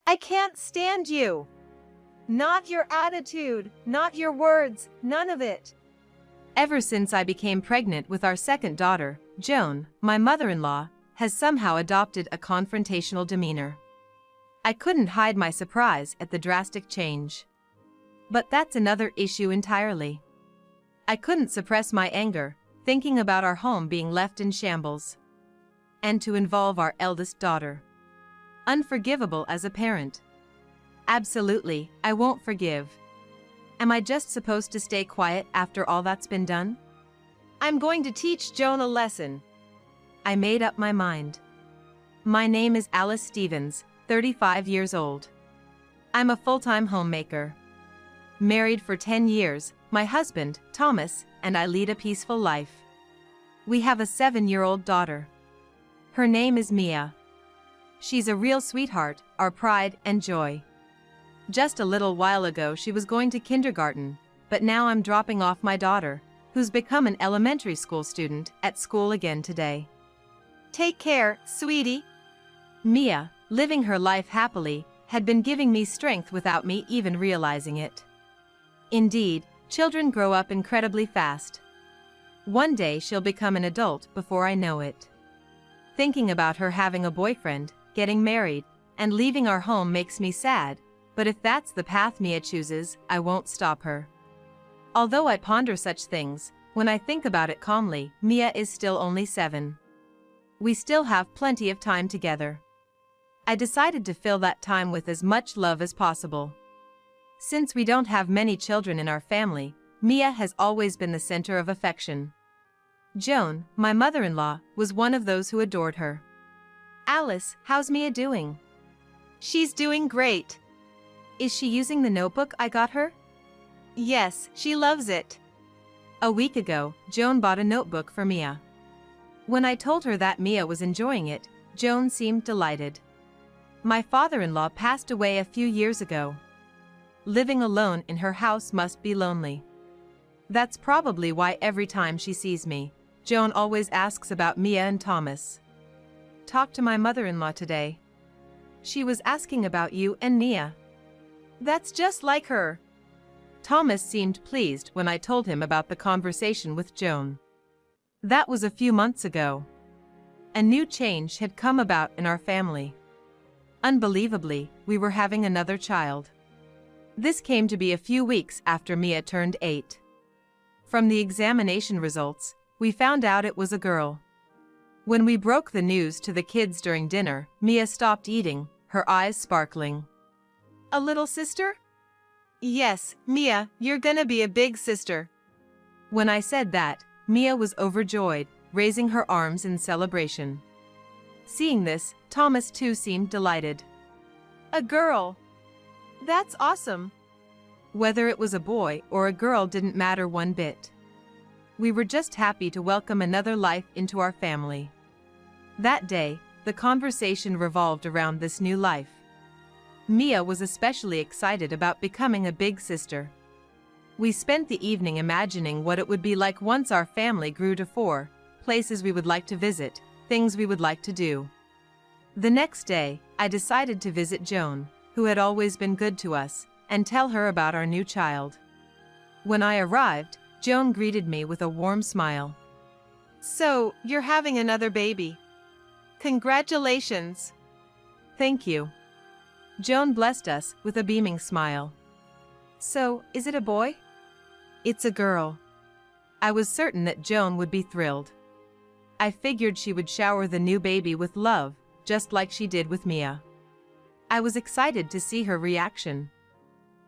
I can't stand you. Not your attitude, not your words, none of it. Ever since I became pregnant with our second daughter, Joan, my mother-in-law, has somehow adopted a confrontational demeanor. I couldn't hide my surprise at the drastic change. But that's another issue entirely. I couldn't suppress my anger, thinking about our home being left in shambles. And to involve our eldest daughter. Unforgivable as a parent. Absolutely, I won't forgive. Am I just supposed to stay quiet after all that's been done? I'm going to teach Joan a lesson. I made up my mind. My name is Alice Stevens, 35 years old. I'm a full-time homemaker. Married for 10 years, my husband, Thomas, and I lead a peaceful life. We have a 7-year-old daughter. Her name is Mia. She's a real sweetheart, our pride and joy. Just a little while ago she was going to kindergarten, but now I'm dropping off my daughter, who's become an elementary school student, at school again today. Take care, sweetie. Mia, living her life happily, had been giving me strength without me even realizing it. Indeed, children grow up incredibly fast. One day she'll become an adult before I know it. Thinking about her having a boyfriend, getting married, and leaving our home makes me sad, but if that's the path Mia chooses, I won't stop her. Although I ponder such things, when I think about it calmly, Mia is still only 7. We still have plenty of time together. I decided to fill that time with as much love as possible. Since we don't have many children in our family, Mia has always been the center of affection. Joan, my mother-in-law, was one of those who adored her. Alice, how's Mia doing? She's doing great. Is she using the notebook I got her? Yes, she loves it. A week ago, Joan bought a notebook for Mia. When I told her that Mia was enjoying it, Joan seemed delighted. My father-in-law passed away a few years ago. Living alone in her house must be lonely. That's probably why every time she sees me, Joan always asks about Mia and Thomas. Talked to my mother-in-law today. She was asking about you and Mia. That's just like her. Thomas seemed pleased when I told him about the conversation with Joan. That was a few months ago. A new change had come about in our family. Unbelievably, we were having another child. This came to be a few weeks after Mia turned 8. From the examination results, we found out it was a girl. When we broke the news to the kids during dinner, Mia stopped eating, her eyes sparkling. A little sister? Yes, Mia, you're gonna be a big sister. When I said that, Mia was overjoyed, raising her arms in celebration. Seeing this, Thomas too seemed delighted. A girl. That's awesome. Whether it was a boy or a girl didn't matter one bit. We were just happy to welcome another life into our family. That day, the conversation revolved around this new life. Mia was especially excited about becoming a big sister. We spent the evening imagining what it would be like once our family grew to 4, places we would like to visit, things we would like to do. The next day, I decided to visit Joan, who had always been good to us, and tell her about our new child. When I arrived, Joan greeted me with a warm smile. So, you're having another baby. Congratulations. Thank you. Joan blessed us with a beaming smile. So, is it a boy? It's a girl. I was certain that Joan would be thrilled. I figured she would shower the new baby with love, just like she did with Mia. I was excited to see her reaction.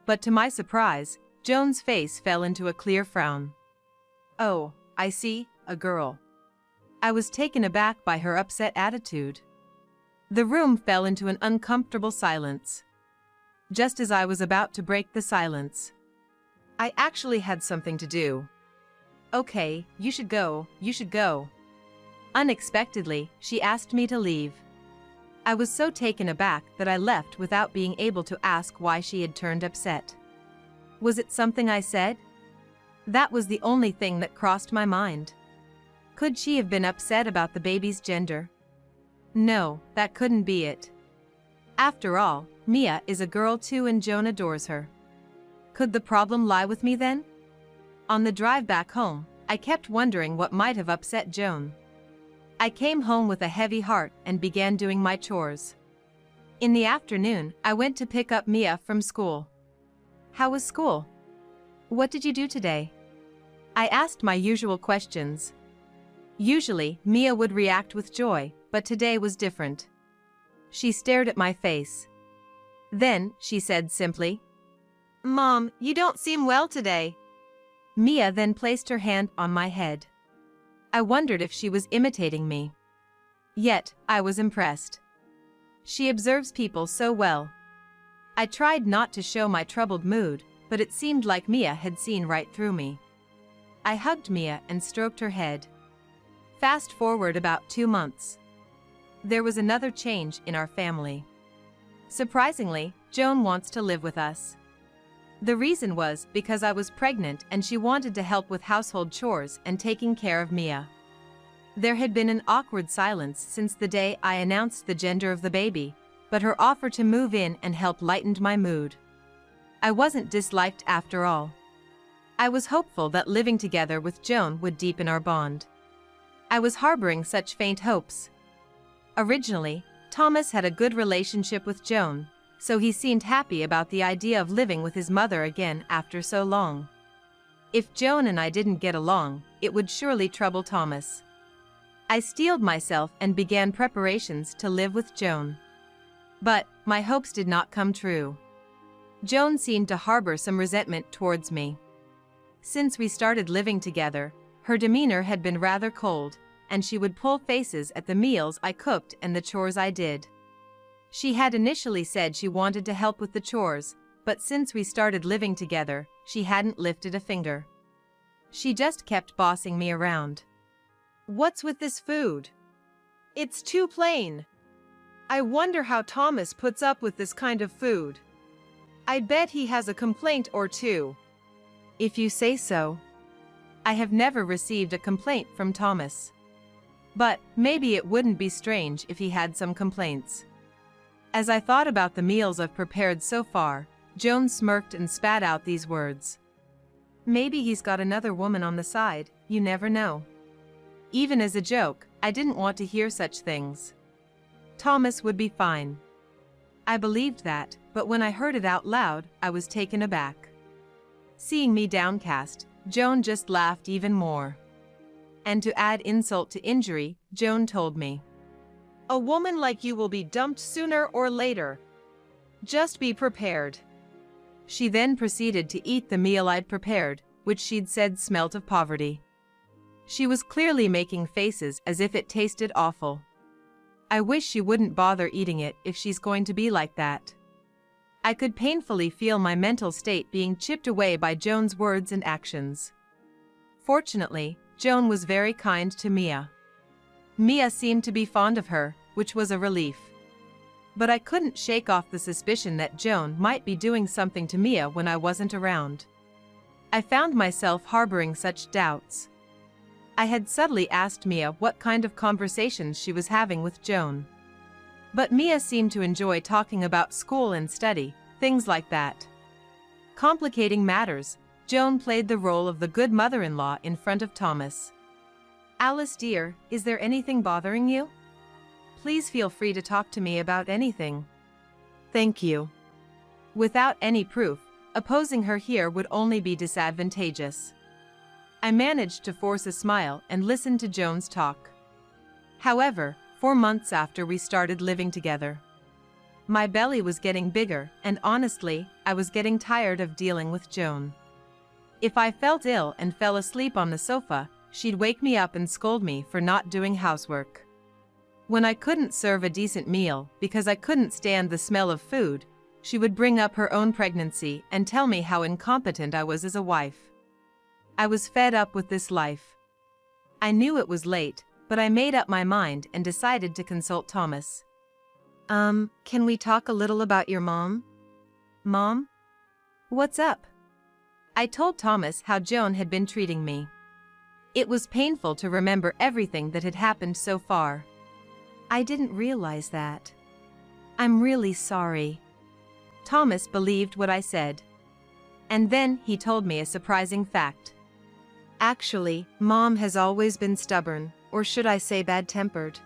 But to my surprise, Joan's face fell into a clear frown. Oh, I see, a girl. I was taken aback by her upset attitude. The room fell into an uncomfortable silence. Just as I was about to break the silence, I actually had something to do. Okay, you should go, you should go. Unexpectedly, she asked me to leave. I was so taken aback that I left without being able to ask why she had turned upset. Was it something I said? That was the only thing that crossed my mind. Could she have been upset about the baby's gender? No, that couldn't be it. After all, Mia is a girl too and Joan adores her. Could the problem lie with me then? On the drive back home, I kept wondering what might have upset Joan. I came home with a heavy heart and began doing my chores. In the afternoon, I went to pick up Mia from school. How was school? What did you do today? I asked my usual questions. Usually, Mia would react with joy, but today was different. She stared at my face. Then, she said simply, "Mom, you don't seem well today." Mia then placed her hand on my head. I wondered if she was imitating me. Yet, I was impressed. She observes people so well. I tried not to show my troubled mood, but it seemed like Mia had seen right through me. I hugged Mia and stroked her head. Fast forward about 2 months. There was another change in our family. Surprisingly, Joan wants to live with us. The reason was because I was pregnant and she wanted to help with household chores and taking care of Mia. There had been an awkward silence since the day I announced the gender of the baby, but her offer to move in and help lightened my mood. I wasn't disliked after all. I was hopeful that living together with Joan would deepen our bond. I was harboring such faint hopes. Originally, Thomas had a good relationship with Joan, so he seemed happy about the idea of living with his mother again after so long. If Joan and I didn't get along, it would surely trouble Thomas. I steeled myself and began preparations to live with Joan. But my hopes did not come true. Joan seemed to harbor some resentment towards me. Since we started living together, her demeanor had been rather cold, and she would pull faces at the meals I cooked and the chores I did. She had initially said she wanted to help with the chores, but since we started living together, she hadn't lifted a finger. She just kept bossing me around. "What's with this food? It's too plain. I wonder how Thomas puts up with this kind of food. I bet he has a complaint or two." If you say so. I have never received a complaint from Thomas. But maybe it wouldn't be strange if he had some complaints. As I thought about the meals I've prepared so far, Joan smirked and spat out these words. "Maybe he's got another woman on the side, you never know." Even as a joke, I didn't want to hear such things. Thomas would be fine. I believed that, but when I heard it out loud, I was taken aback. Seeing me downcast, Joan just laughed even more. And to add insult to injury, Joan told me, "A woman like you will be dumped sooner or later. Just be prepared." She then proceeded to eat the meal I'd prepared, which she'd said smelt of poverty. She was clearly making faces as if it tasted awful. I wish she wouldn't bother eating it if she's going to be like that. I could painfully feel my mental state being chipped away by Joan's words and actions. Fortunately, Joan was very kind to Mia. Mia seemed to be fond of her, which was a relief. But I couldn't shake off the suspicion that Joan might be doing something to Mia when I wasn't around. I found myself harboring such doubts. I had subtly asked Mia what kind of conversations she was having with Joan. But Mia seemed to enjoy talking about school and study, things like that. Complicating matters, Joan played the role of the good mother-in-law in front of Thomas. "Alice dear, is there anything bothering you? Please feel free to talk to me about anything." "Thank you." Without any proof, opposing her here would only be disadvantageous. I managed to force a smile and listen to Joan's talk. However, 4 months after we started living together, my belly was getting bigger, and honestly, I was getting tired of dealing with Joan. If I felt ill and fell asleep on the sofa, she'd wake me up and scold me for not doing housework. When I couldn't serve a decent meal because I couldn't stand the smell of food, she would bring up her own pregnancy and tell me how incompetent I was as a wife. I was fed up with this life. I knew it was late, but I made up my mind and decided to consult Thomas. Can we talk a little about your mom?" "Mom? What's up?" I told Thomas how Joan had been treating me. It was painful to remember everything that had happened so far. "I didn't realize that. I'm really sorry." Thomas believed what I said. And then he told me a surprising fact. Actually, Mom has always been stubborn, or should I say bad-tempered.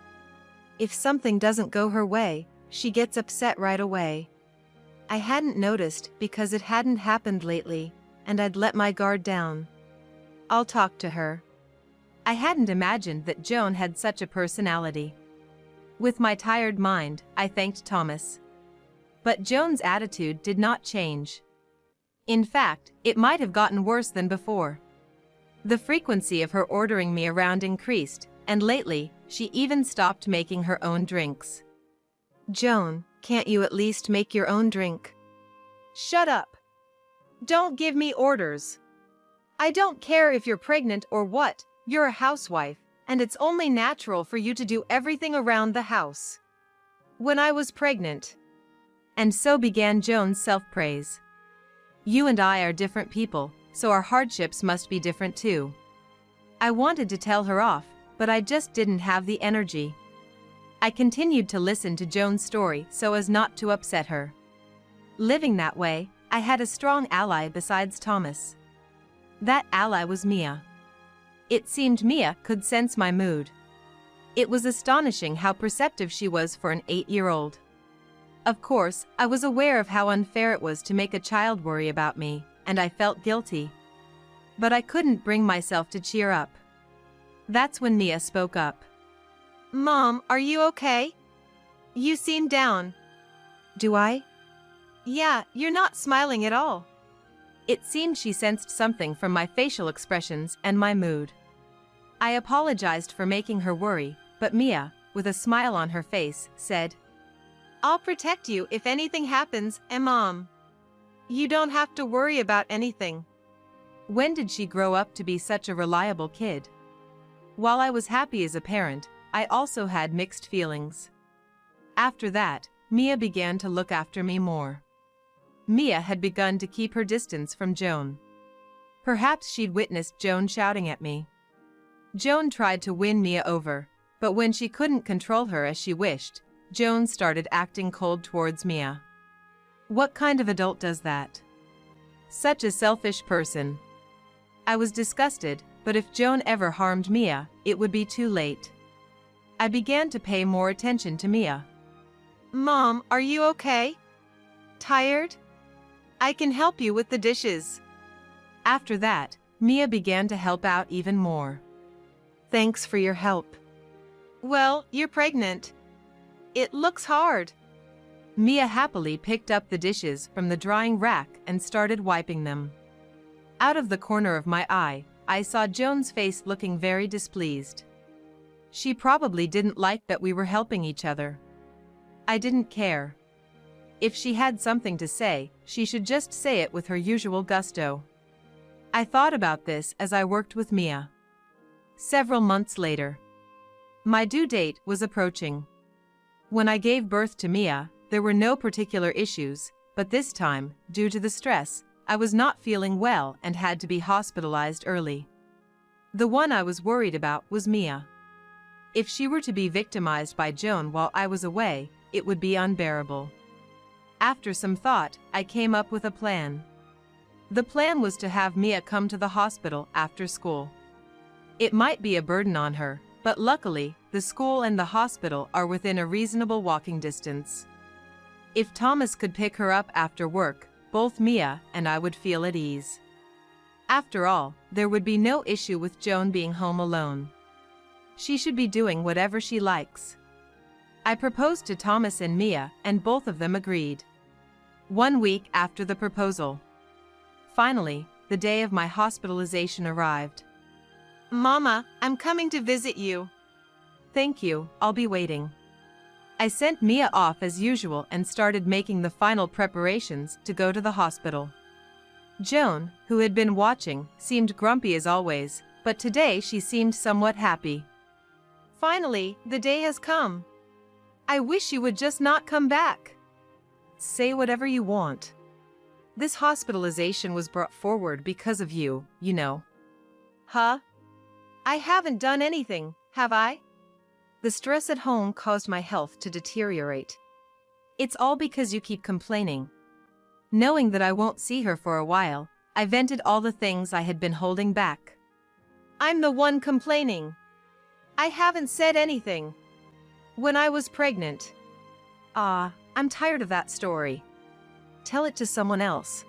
If something doesn't go her way, she gets upset right away. I hadn't noticed because it hadn't happened lately, and I'd let my guard down. I'll talk to her. I hadn't imagined that Joan had such a personality. With my tired mind, I thanked Thomas. But Joan's attitude did not change. In fact, it might have gotten worse than before. The frequency of her ordering me around increased, and lately, she even stopped making her own drinks. Joan, can't you at least make your own drink? Shut up! Don't give me orders. I don't care if you're pregnant or what, you're a housewife, and it's only natural for you to do everything around the house. When I was pregnant. And so began Joan's self-praise. You and I are different people, so our hardships must be different too. I wanted to tell her off, but I just didn't have the energy. I continued to listen to Joan's story so as not to upset her. Living that way, I had a strong ally besides Thomas. That ally was Mia. It seemed Mia could sense my mood. It was astonishing how perceptive she was for an 8-year-old. Of course, I was aware of how unfair it was to make a child worry about me, and I felt guilty. But I couldn't bring myself to cheer up. That's when Mia spoke up. Mom, are you okay? You seem down. Do I? Yeah, you're not smiling at all. It seemed she sensed something from my facial expressions and my mood. I apologized for making her worry, but Mia, with a smile on her face, said, I'll protect you if anything happens, Mom. You don't have to worry about anything. When did she grow up to be such a reliable kid? While I was happy as a parent, I also had mixed feelings. After that, Mia began to look after me more. Mia had begun to keep her distance from Joan. Perhaps she'd witnessed Joan shouting at me. Joan tried to win Mia over, but when she couldn't control her as she wished, Joan started acting cold towards Mia. What kind of adult does that? Such a selfish person. I was disgusted, but if Joan ever harmed Mia, it would be too late. I began to pay more attention to Mia. Mom, are you okay? Tired? I can help you with the dishes. After that, Mia began to help out even more. Thanks for your help. Well, you're pregnant. It looks hard. Mia happily picked up the dishes from the drying rack and started wiping them. Out of the corner of my eye, I saw Joan's face looking very displeased. She probably didn't like that we were helping each other. I didn't care. If she had something to say, she should just say it with her usual gusto. I thought about this as I worked with Mia. Several months later, my due date was approaching. When I gave birth to Mia, there were no particular issues, but this time, due to the stress, I was not feeling well and had to be hospitalized early. The one I was worried about was Mia. If she were to be victimized by Joan while I was away, it would be unbearable. After some thought, I came up with a plan. The plan was to have Mia come to the hospital after school. It might be a burden on her, but luckily, the school and the hospital are within a reasonable walking distance. If Thomas could pick her up after work, both Mia and I would feel at ease. After all, there would be no issue with Joan being home alone. She should be doing whatever she likes. I proposed to Thomas and Mia, and both of them agreed. 1 week after the proposal. Finally, the day of my hospitalization arrived. Mama, I'm coming to visit you. Thank you, I'll be waiting. I sent Mia off as usual and started making the final preparations to go to the hospital. Joan, who had been watching, seemed grumpy as always, but today she seemed somewhat happy. Finally, the day has come. I wish you would just not come back. Say whatever you want. This hospitalization was brought forward because of you, you know. Huh? I haven't done anything, have I? The stress at home caused my health to deteriorate. It's all because you keep complaining. Knowing that I won't see her for a while, I vented all the things I had been holding back. I'm the one complaining. I haven't said anything. When I was pregnant. I'm tired of that story. Tell it to someone else.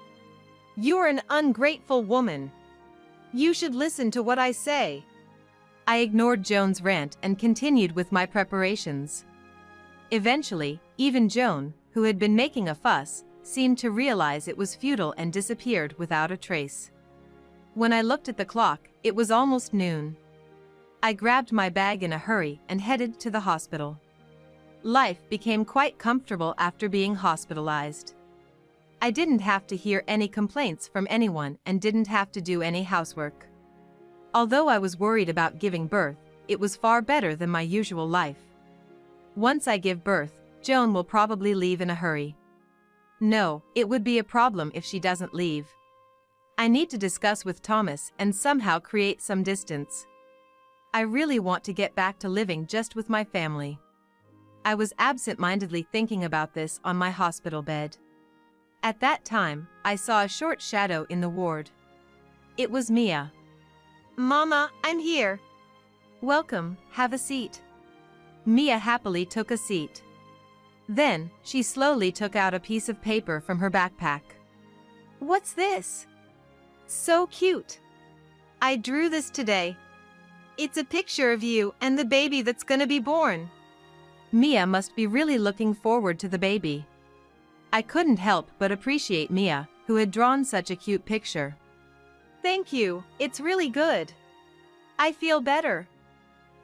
You're an ungrateful woman. You should listen to what I say. I ignored Joan's rant and continued with my preparations. Eventually, even Joan, who had been making a fuss, seemed to realize it was futile and disappeared without a trace. When I looked at the clock, it was almost noon. I grabbed my bag in a hurry and headed to the hospital. Life became quite comfortable after being hospitalized. I didn't have to hear any complaints from anyone and didn't have to do any housework. Although I was worried about giving birth, it was far better than my usual life. Once I give birth, Joan will probably leave in a hurry. No, it would be a problem if she doesn't leave. I need to discuss with Thomas and somehow create some distance. I really want to get back to living just with my family. I was absent-mindedly thinking about this on my hospital bed. At that time, I saw a short shadow in the ward. It was Mia. Mama, I'm here. Welcome, have a seat. Mia happily took a seat. Then, she slowly took out a piece of paper from her backpack. What's this? So cute. I drew this today. It's a picture of you and the baby that's gonna be born. Mia must be really looking forward to the baby. I couldn't help but appreciate Mia, who had drawn such a cute picture. Thank you, it's really good. I feel better.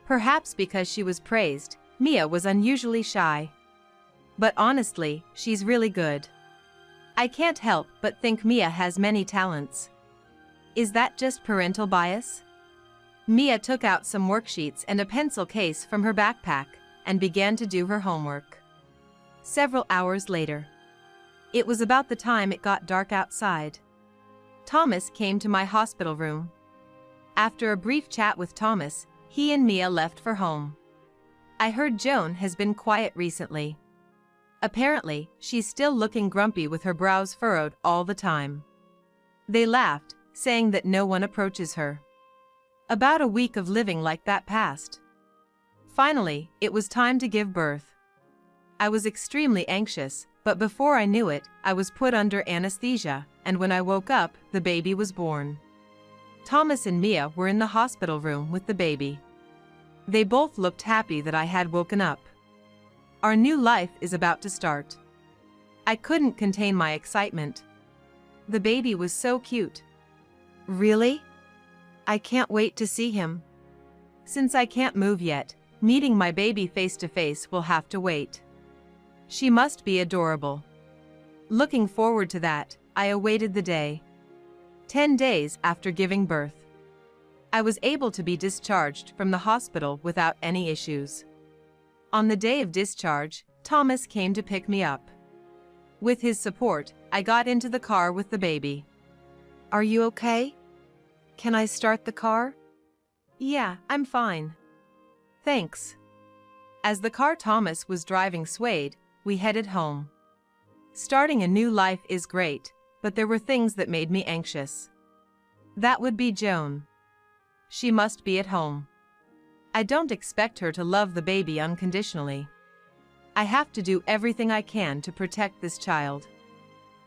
Perhaps because she was praised, Mia was unusually shy. But honestly, she's really good. I can't help but think Mia has many talents. Is that just parental bias? Mia took out some worksheets and a pencil case from her backpack and began to do her homework. Several hours later. It was about the time it got dark outside. Thomas came to my hospital room. After a brief chat with Thomas, he and Mia left for home. I heard Joan has been quiet recently. Apparently, she's still looking grumpy with her brows furrowed all the time. They laughed, saying that no one approaches her. About a week of living like that passed. Finally, it was time to give birth. I was extremely anxious, but before I knew it, I was put under anesthesia, and when I woke up, the baby was born. Thomas and Mia were in the hospital room with the baby. They both looked happy that I had woken up. Our new life is about to start. I couldn't contain my excitement. The baby was so cute. Really? I can't wait to see him. Since I can't move yet, meeting my baby face to face will have to wait. She must be adorable. Looking forward to that, I awaited the day. 10 days after giving birth, I was able to be discharged from the hospital without any issues. On the day of discharge, Thomas came to pick me up. With his support, I got into the car with the baby. Are you okay? Can I start the car? Yeah, I'm fine. Thanks. As the car Thomas was driving swayed, we headed home. Starting a new life is great, but there were things that made me anxious. That would be Joan. She must be at home. I don't expect her to love the baby unconditionally. I have to do everything I can to protect this child.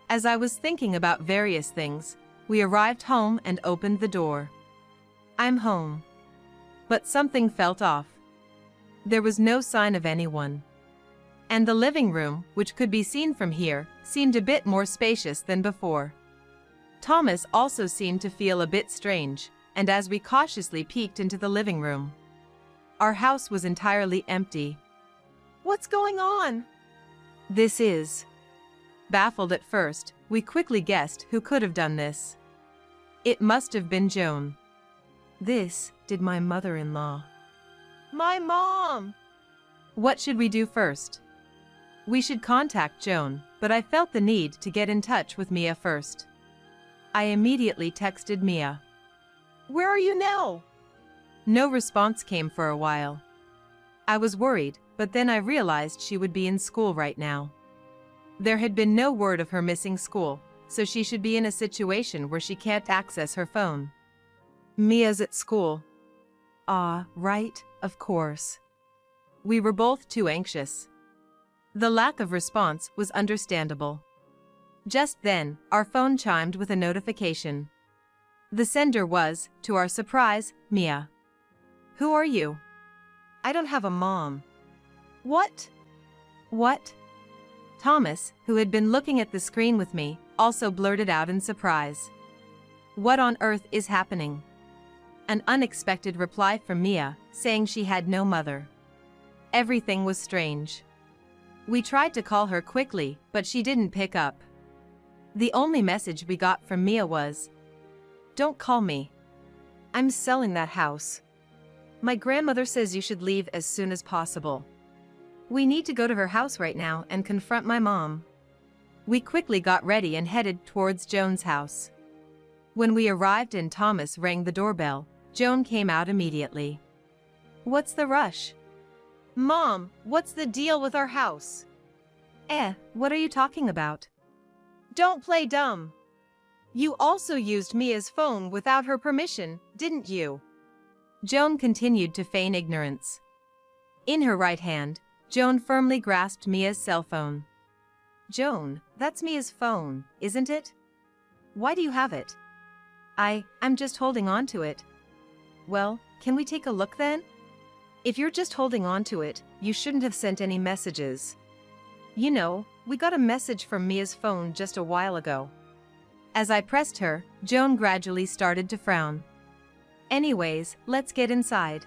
As I was thinking about various things, we arrived home and opened the door. I'm home. But something felt off. There was no sign of anyone. And the living room, which could be seen from here, seemed a bit more spacious than before. Thomas also seemed to feel a bit strange, and as we cautiously peeked into the living room, our house was entirely empty. What's going on? This is. Baffled at first, we quickly guessed who could have done this. It must have been Joan. This did my mother-in-law. My mom! What should we do first? We should contact Joan, but I felt the need to get in touch with Mia first. I immediately texted Mia. Where are you now? No response came for a while. I was worried, but then I realized she would be in school right now. There had been no word of her missing school, so she should be in a situation where she can't access her phone. Mia's at school. Ah, right, of course. We were both too anxious. The lack of response was understandable. Just then, our phone chimed with a notification. The sender was, to our surprise, Mia. "Who are you?" I don't have a mom. What? What? Thomas, who had been looking at the screen with me, also blurted out in surprise. What on earth is happening? An unexpected reply from Mia, saying she had no mother. Everything was strange. We tried to call her quickly, but she didn't pick up. The only message we got from Mia was, "Don't call me. I'm selling that house. My grandmother says you should leave as soon as possible. We need to go to her house right now and confront my mom." We quickly got ready and headed towards Joan's house. When we arrived and Thomas rang the doorbell, Joan came out immediately. "What's the rush?" "Mom, what's the deal with our house?" What are you talking about?" "Don't play dumb. You also used Mia's phone without her permission, didn't you?" Joan continued to feign ignorance. In her right hand, Joan firmly grasped Mia's cell phone. "Joan, that's Mia's phone, isn't it? Why do you have it?" I'm just holding on to it." "Well, can we take a look then? If you're just holding on to it, you shouldn't have sent any messages. You know, we got a message from Mia's phone just a while ago." As I pressed her, Joan gradually started to frown. "Anyways, let's get inside.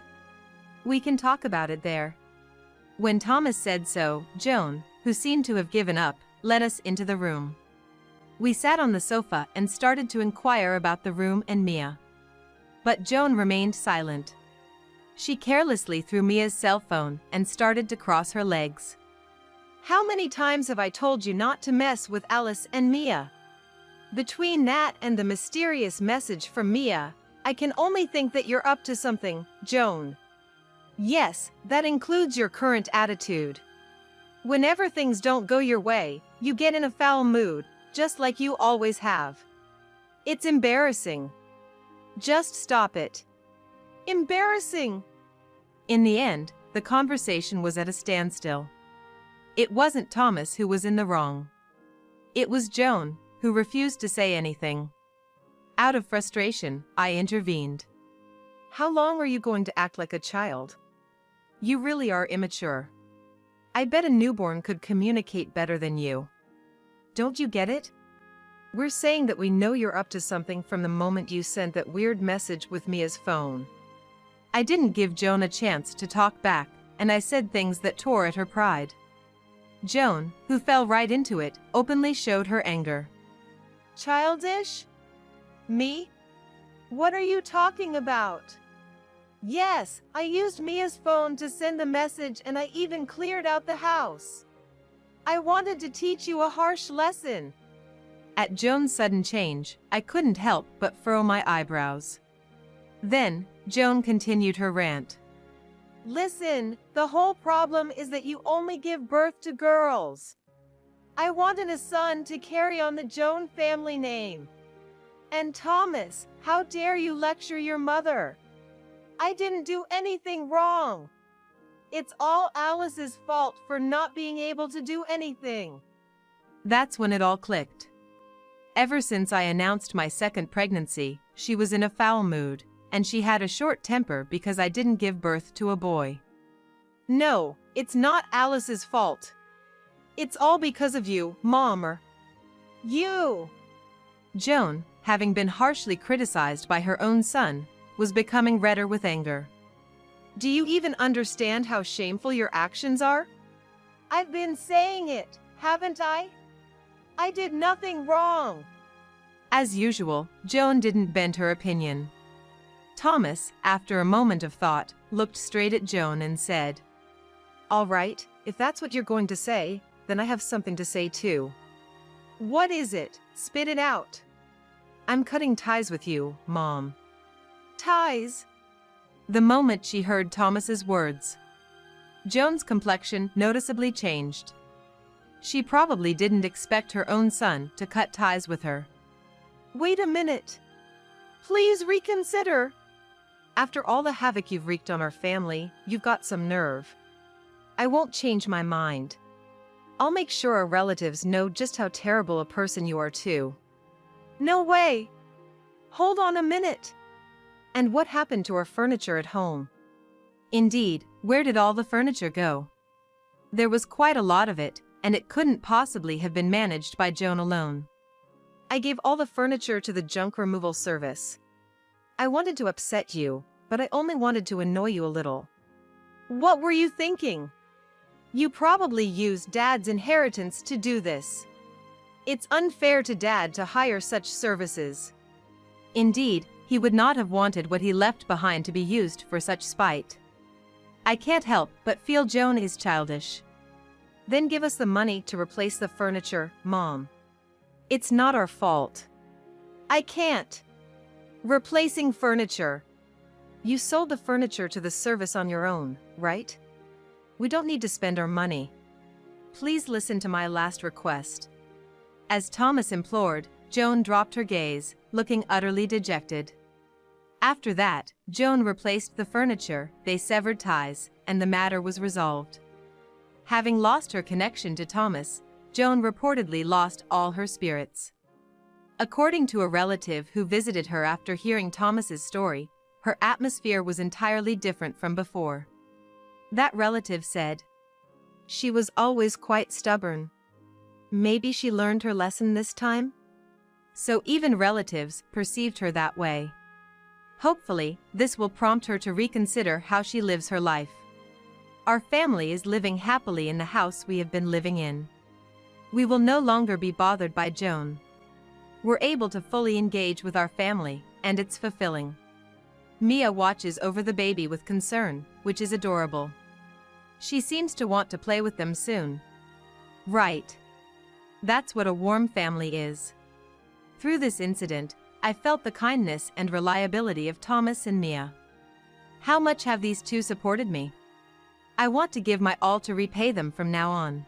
We can talk about it there." When Thomas said so, Joan, who seemed to have given up, led us into the room. We sat on the sofa and started to inquire about the room and Mia. But Joan remained silent. She carelessly threw Mia's cell phone and started to cross her legs. "How many times have I told you not to mess with Alice and Mia? Between that and the mysterious message from Mia, I can only think that you're up to something, Joan. Yes, that includes your current attitude. Whenever things don't go your way, you get in a foul mood, just like you always have. It's embarrassing. Just stop it." "Embarrassing." In the end, the conversation was at a standstill. It wasn't Thomas who was in the wrong. It was Joan, who refused to say anything. Out of frustration, I intervened. "How long are you going to act like a child? You really are immature. I bet a newborn could communicate better than you. Don't you get it? We're saying that we know you're up to something from the moment you sent that weird message with Mia's phone." I didn't give Joan a chance to talk back, and I said things that tore at her pride. Joan, who fell right into it, openly showed her anger. "Childish? Me? What are you talking about? Yes, I used Mia's phone to send the message and I even cleared out the house. I wanted to teach you a harsh lesson." At Joan's sudden change, I couldn't help but furrow my eyebrows. Then, Joan continued her rant. "Listen, the whole problem is that you only give birth to girls. I wanted a son to carry on the Joan family name. And Thomas, how dare you lecture your mother? I didn't do anything wrong. It's all Alice's fault for not being able to do anything." That's when it all clicked. Ever since I announced my second pregnancy, she was in a foul mood, and she had a short temper because I didn't give birth to a boy. "No, it's not Alice's fault. It's all because of you, Mom. You." Joan, having been harshly criticized by her own son, was becoming redder with anger. "Do you even understand how shameful your actions are? I've been saying it, haven't I? I did nothing wrong." As usual, Joan didn't bend her opinion. Thomas, after a moment of thought, looked straight at Joan and said, "All right, if that's what you're going to say, then I have something to say too." "What is it? Spit it out." "I'm cutting ties with you, Mom." "Ties?" The moment she heard Thomas's words, Joan's complexion noticeably changed. She probably didn't expect her own son to cut ties with her. Wait a minute. Please reconsider. After all the havoc you've wreaked on our family, you've got some nerve. I won't change my mind. I'll make sure our relatives know just how terrible a person you are too. No way! Hold on a minute. And what happened to our furniture at home? Indeed, where did all the furniture go? There was quite a lot of it, and it couldn't possibly have been managed by Joan alone. I gave all the furniture to the junk removal service. I wanted to upset you, but I only wanted to annoy you a little. What were you thinking? You probably used Dad's inheritance to do this. It's unfair to Dad to hire such services. Indeed, he would not have wanted what he left behind to be used for such spite. I can't help but feel Joan is childish. Then give us the money to replace the furniture, Mom. It's not our fault. I can't. Replacing furniture. You sold the furniture to the service on your own, right? We don't need to spend our money. Please listen to my last request. As Thomas implored, Joan dropped her gaze, looking utterly dejected. After that, Joan replaced the furniture, they severed ties, and the matter was resolved. Having lost her connection to Thomas, Joan reportedly lost all her spirits. According to a relative who visited her after hearing Thomas's story, her atmosphere was entirely different from before. That relative said, "She was always quite stubborn. Maybe she learned her lesson this time?" So even relatives perceived her that way. Hopefully, this will prompt her to reconsider how she lives her life. Our family is living happily in the house we have been living in. We will no longer be bothered by Joan. We're able to fully engage with our family, and it's fulfilling. Mia watches over the baby with concern, which is adorable. She seems to want to play with them soon. Right. That's what a warm family is. Through this incident, I felt the kindness and reliability of Thomas and Mia. How much have these two supported me? I want to give my all to repay them from now on.